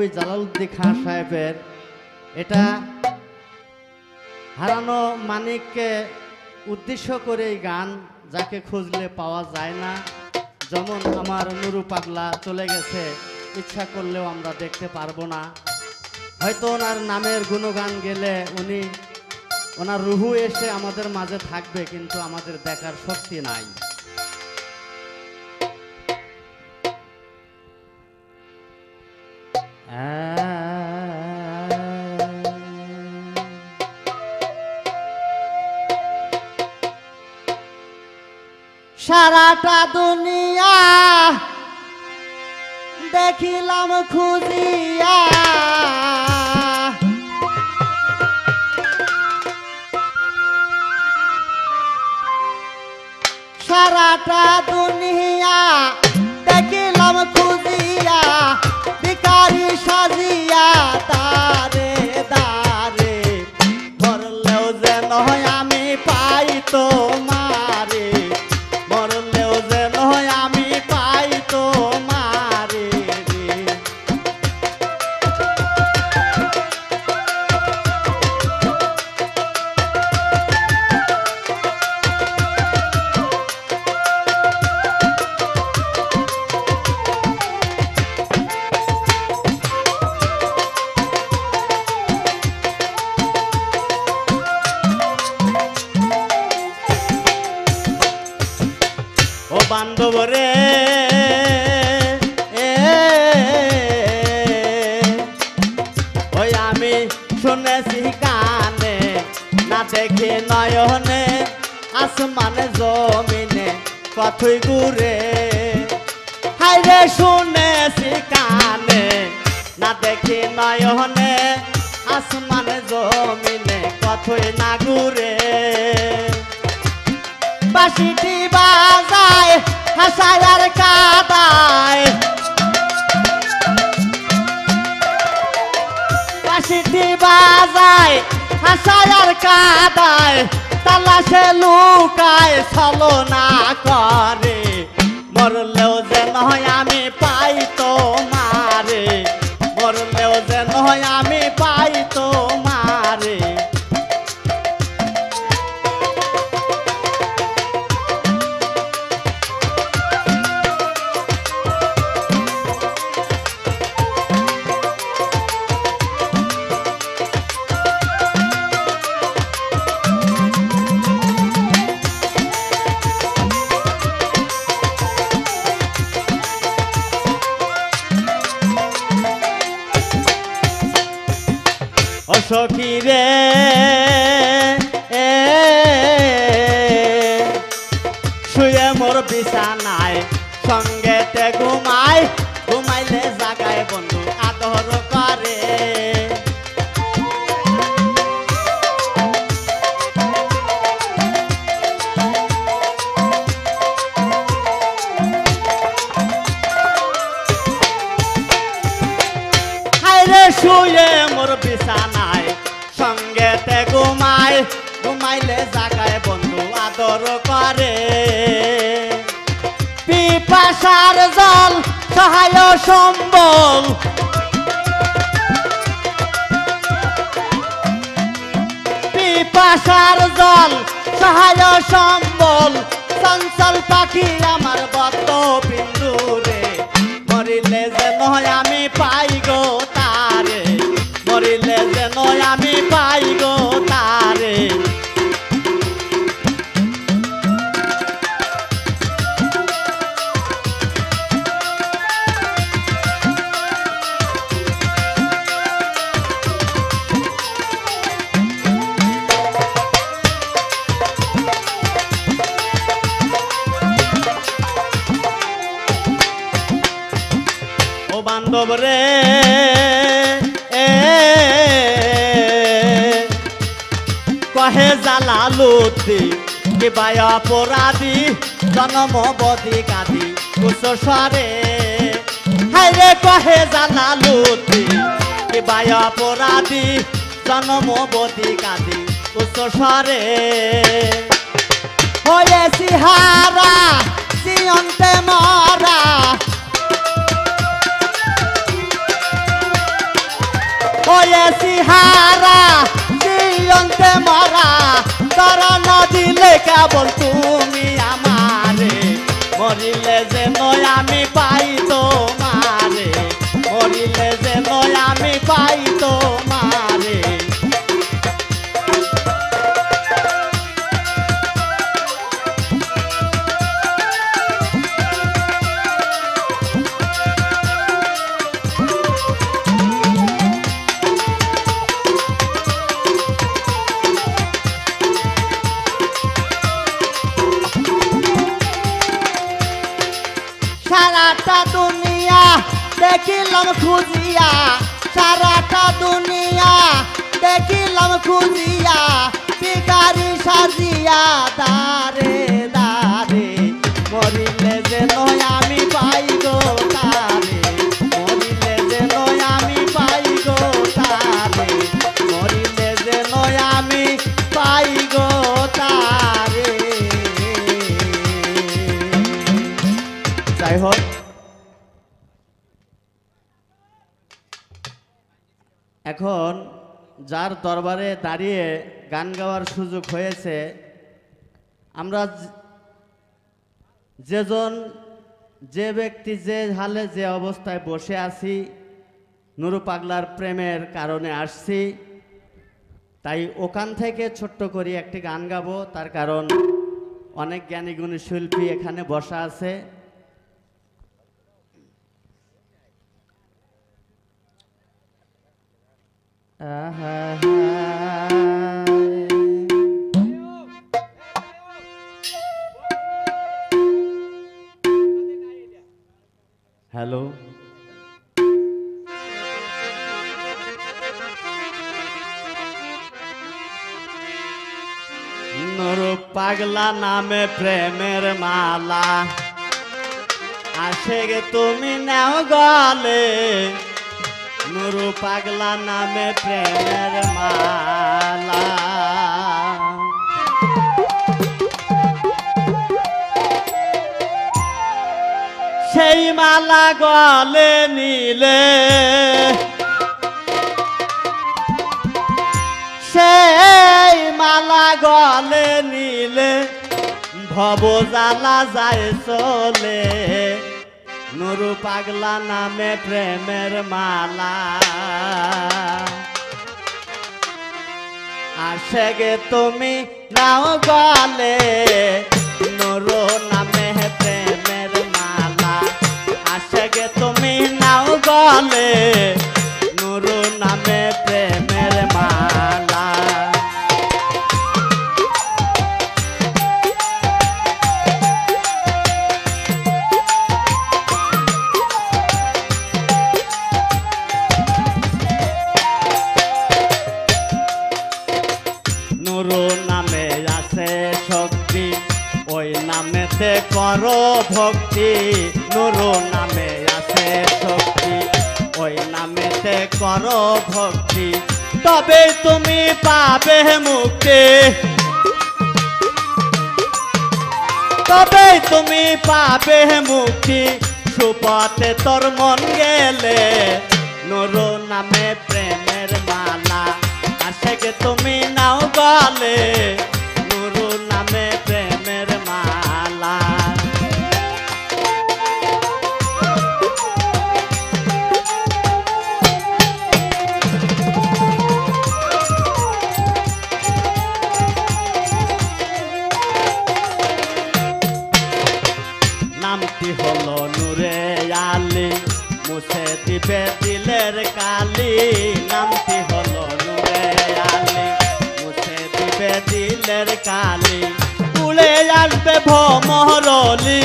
মৌলভী Jalaluddin খান সাহেবের। এটা হারানো মানিককে উদ্দেশ্য করে এই গান, যাকে খুঁজলে পাওয়া যায় না। যেমন আমার নুরু পাগলা চলে গেছে, ইচ্ছা করলেও আমরা দেখতে পারবো না। হয়তো ওনার নামের গুণগান গেলে ওনার রুহু এসে আমাদের মাঝে থাকবে, কিন্তু আমাদের দেখার শক্তি নাই। সারাটা দুনিয়া দেখিলাম খুঁজিয়া, সারাটা দুনিয়া দেখিলাম খুঁজিয়া, ভিখারি সাজিয়া দারে দারে, মরলেও যেন আমি পাই তোমারে, মরলেও যেন আমি পাই তোমারে রে। ও বান্ধব রে ওই আমি শুনেছি কানে, না দেখি নয়নে, আসমানে জমিনে কতই ঘুরে। হাইরে শুনেছি কানে, না দেখি নয়নে, আসমানে জমিনে কতই না ঘুরে। বাঁশিটি বাজায় হাসায় আর কাদায়, বাঁশিটি বাজায় হাসায় আর কাদায়, তালাশে লুকায় ছলনা করে, মরলেও যেন আমি পাই তোমারে, মরলেও যেন আমি পাই তোমারে। ও সখী রে শুয়ে মোর বিছানায়, সঙ্গেতে ঘুমায়, ঘুমাইলে জাগায় বন্ধু আদর করে। হায়রে শুয়ে মোর বিছানায়, সঙ্গেতে ঘুমায়, ঘুমাইলে জাগায় বন্ধু আদর করে। পিপাসার জল সহায় সম্বল, পিপাসার জল সহায় সম্বল, চঞ্চল পাখি আমার বদ্ধ বিন্দুরে, মরিলে যেন আমি পাই গো তারে, মরিলে যেন আমি পাই গো তারে। ও বান্ধব রে কহে জালালউদ্দিন কিবা অপরাধী, জন্ম বদি কাঁদি উচ্চ স্বরে। হায়রে কহে জালালউদ্দিন কিবা অপরাধী, জন্ম বদি কাঁদি উচ্চ স্বরে। হয়েছি হারা জিয়ন্তে মরা, গেছি হারা জীবনতে মরা তারা না দিলে কেবল তুমি আমারে মরিলে যেন আমি পাই তোমারে মরিলে যেন আমি পাই তোমারে সারাটা দুনিয়া দেখিলাম খুঁজিয়া সারাটা দুনিয়া দেখিলাম খুঁজিয়া ভিখারি সাজিয়া দারে দারে মরিলে যেন আমি পাই গো তারে মরিলে যেন আমি পাই গো তারে মরিলে যেন আমি পাই গো তারে যাই হোক এখন যার দরবারে দাঁড়িয়ে গান গাওয়ার সুযোগ হয়েছে আমরা যে ব্যক্তি যে হালে যে অবস্থায় বসে আছি নুরু পাগলার প্রেমের কারণে আসছি তাই ওখান থেকে ছোট্ট করে একটি গান গাবো তার কারণ অনেক জ্ঞানী গুণী শিল্পী এখানে বসা আছে হ্যালো নুরু পাগলা নামে প্রেমের মালা আসে গে তুমি নাও গলে নুরু পাগলা নামে প্রেমের মালা সেই মালা গলে নিলে সেই মালা গলে নিলে ভব জ্বালা যায় চলে নুরু পাগলা নামে প্রেমের মালা আসে গে তুমি নাও গলে নুরু নামে প্রেমের মালা আসে গে তুমি নাও গলে নুরু নামে প্রেমের মালা নুরু নামে আছে শক্তি ওই নামেতে করো ভক্তি নুরু নামে আছে শক্তি ওই নামেতে করো ভক্তি তবে তুমি পাবে মুক্তি তবে তুমি পাবে মুক্তি সুপথে তোর মন গেলে নুরু নামে প্রেমের মালা আসে গে তুমি নাও গলে নুরু নামে প্রেমের মালা নামটি হলো নূরে আলী মুছে দিবে দিলের কালি নামটি হলো নূরে আলী মুছে দিবে দিলের কালি উড়ে আসবে ভমরলি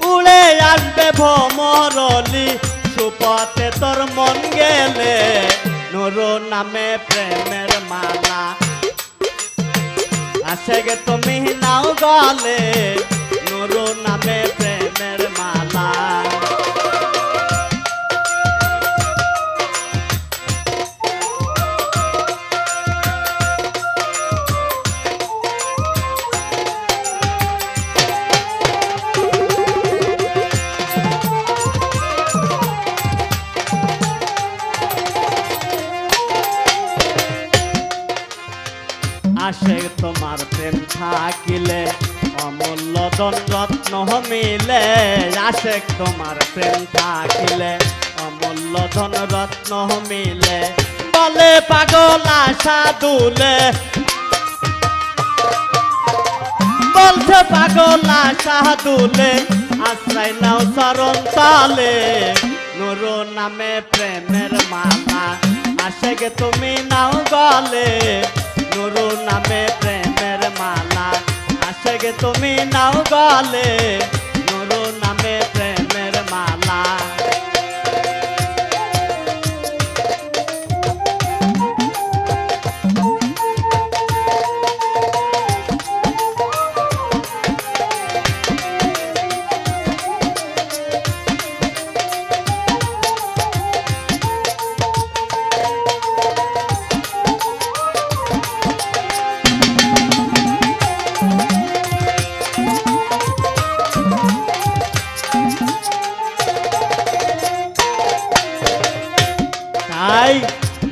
উড়ে আসবে ভমরলি সুপথে তোর মন গেলে নুরু নামে প্রেমের মালা আসে গে তুমি নাও গলে নুরু নামে প্রেমের মালা আসে তোমার প্রেম থাকিলে অমূল্য ধন রত্ন মিলে আসে তোমার প্রেম থাকিলে অমূল্য ধন রত্ন মিলে বলে পাগল আশা দুলে বলছে পাগল আশা দুলে আশ্রয় নাও চরণ তলে নুরু নামে প্রেমের মালা আসে গে তুমি নাও গলে নুরু নামে প্রেমের মালা আসে গে তুমি নাও গলে নুরু নামে প্রেমের মালা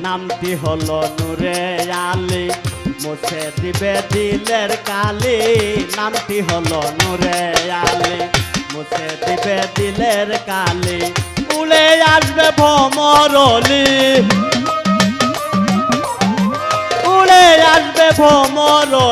নামটি হলো নূরে আলী মুছে দিবে দিলের কালি নামটি হলো নূরে আলী মুছে দিবে দিলের কালি উড়ে আসবে ভ্রমরলি উড়ে আসবে ভ্রমরলি